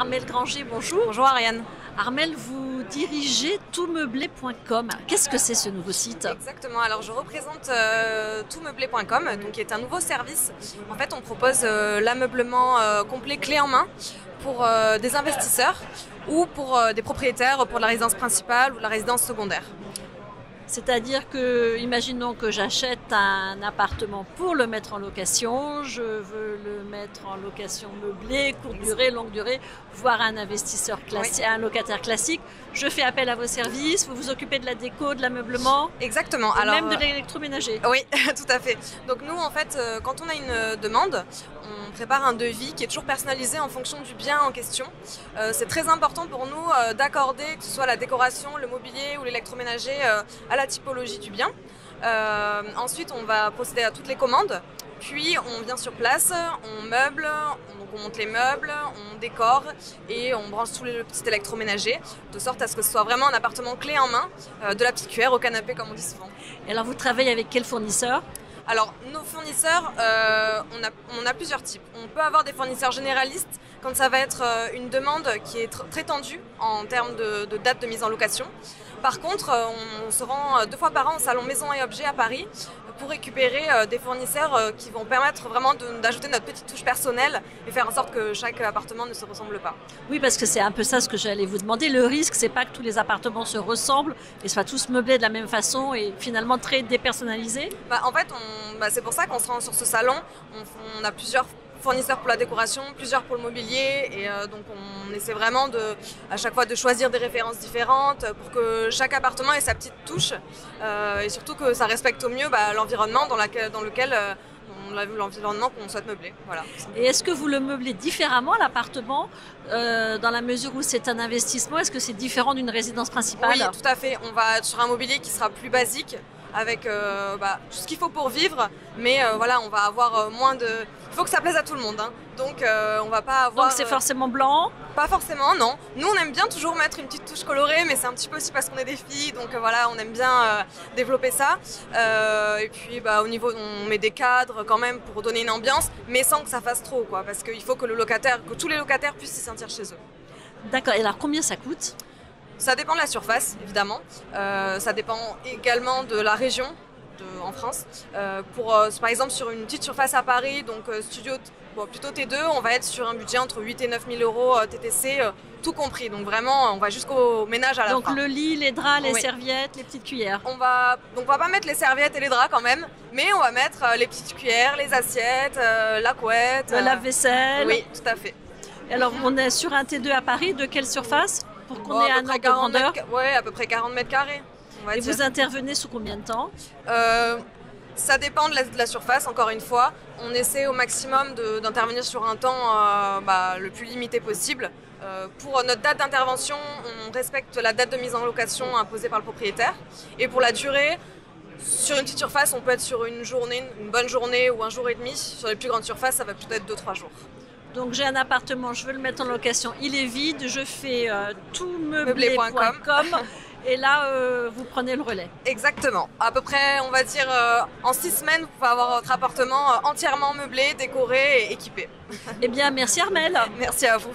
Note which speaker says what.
Speaker 1: Armelle Granger, bonjour.
Speaker 2: Bonjour Ariane.
Speaker 1: Armelle, vous dirigez toutmeublé.com. Qu'est-ce que c'est ce nouveau site?
Speaker 2: Exactement, alors je représente toutmeublé.com, donc qui est un nouveau service. En fait, on propose l'ameublement complet clé en main pour des investisseurs ou pour des propriétaires pour la résidence principale ou la résidence secondaire.
Speaker 1: C'est-à-dire que, imaginons que j'achète un appartement pour le mettre en location, je veux le mettre en location meublée, courte durée, longue durée, voire un investisseur classique, un locataire classique. Je fais appel à vos services, vous vous occupez de la déco, de l'ameublement.
Speaker 2: Exactement.
Speaker 1: Alors, même de l'électroménager.
Speaker 2: Oui, tout à fait. Donc nous, en fait, quand on a une demande, on prépare un devis qui est toujours personnalisé en fonction du bien en question. C'est très important pour nous d'accorder, que ce soit la décoration, le mobilier ou l'électroménager, à la typologie du bien. Ensuite, on va procéder à toutes les commandes. Puis on vient sur place, on meuble, on monte les meubles, on décore et on branche tous les petits électroménagers de sorte à ce que ce soit vraiment un appartement clé en main, de la petite cuillère au canapé comme on dit souvent.
Speaker 1: Et alors vous travaillez avec quel fournisseur?
Speaker 2: Alors nos fournisseurs, on a plusieurs types. On peut avoir des fournisseurs généralistes quand ça va être une demande qui est très tendue en termes de date de mise en location. Par contre, on se rend 2 fois par an au salon Maison et Objets à Paris pour récupérer des fournisseurs qui vont permettre vraiment d'ajouter notre petite touche personnelle et faire en sorte que chaque appartement ne se ressemble pas.
Speaker 1: Oui, parce que c'est un peu ça ce que j'allais vous demander. Le risque, c'est pas que tous les appartements se ressemblent et soient tous meublés de la même façon et finalement très dépersonnalisés.
Speaker 2: En fait, c'est pour ça qu'on se rend sur ce salon. On a plusieurs fournisseurs pour la décoration, plusieurs pour le mobilier et donc on essaie vraiment à chaque fois de choisir des références différentes pour que chaque appartement ait sa petite touche et surtout que ça respecte au mieux l'environnement dans lequel l'environnement qu'on souhaite meubler. Voilà.
Speaker 1: Et est-ce que vous le meublez différemment l'appartement dans la mesure où c'est un investissement? Est-ce que c'est différent d'une résidence principale?
Speaker 2: Oui, tout à fait. On va être sur un mobilier qui sera plus basique avec tout ce qu'il faut pour vivre, mais voilà, on va avoir moins de... Il faut que ça plaise à tout le monde, hein. Donc on va pas avoir...
Speaker 1: Donc c'est forcément blanc?
Speaker 2: Pas forcément, non. Nous on aime bien toujours mettre une petite touche colorée, mais c'est un petit peu aussi parce qu'on est des filles, donc voilà, on aime bien développer ça. Et puis au niveau, on met des cadres quand même pour donner une ambiance, mais sans que ça fasse trop, quoi, parce qu'il faut que tous les locataires puissent s'y sentir chez eux.
Speaker 1: D'accord, et alors combien ça coûte?
Speaker 2: Ça dépend de la surface, évidemment. Ça dépend également de la région en France. Par exemple, sur une petite surface à Paris, donc studio plutôt T2, on va être sur un budget entre 8 et 9 000 euros TTC, tout compris. Donc vraiment, on va jusqu'au ménage à la fin.
Speaker 1: Donc le lit, les draps, les serviettes, les petites cuillères.
Speaker 2: On va pas mettre les serviettes et les draps quand même, mais on va mettre les petites cuillères, les assiettes, la couette.
Speaker 1: Le lave-vaisselle.
Speaker 2: Oui, tout à fait.
Speaker 1: Et alors, on est sur un T2 à Paris, de quelle surface? Pour qu'on ait un ordre de grandeur?
Speaker 2: Oui, à peu près 40 mètres carrés.
Speaker 1: Et vous intervenez sous combien de temps?
Speaker 2: Ça dépend de la surface, encore une fois. On essaie au maximum d'intervenir sur un temps le plus limité possible. Pour notre date d'intervention, on respecte la date de mise en location imposée par le propriétaire. Et pour la durée, sur une petite surface, on peut être sur une bonne journée ou un jour et demi. Sur les plus grandes surfaces, ça va peut-être être 2-3 jours.
Speaker 1: Donc j'ai un appartement, je veux le mettre en location, il est vide, je fais toutmeublé.com et là vous prenez le relais.
Speaker 2: Exactement. À peu près, on va dire, en 6 semaines, vous pouvez avoir votre appartement entièrement meublé, décoré et équipé.
Speaker 1: Eh bien, merci Armelle.
Speaker 2: Merci à vous.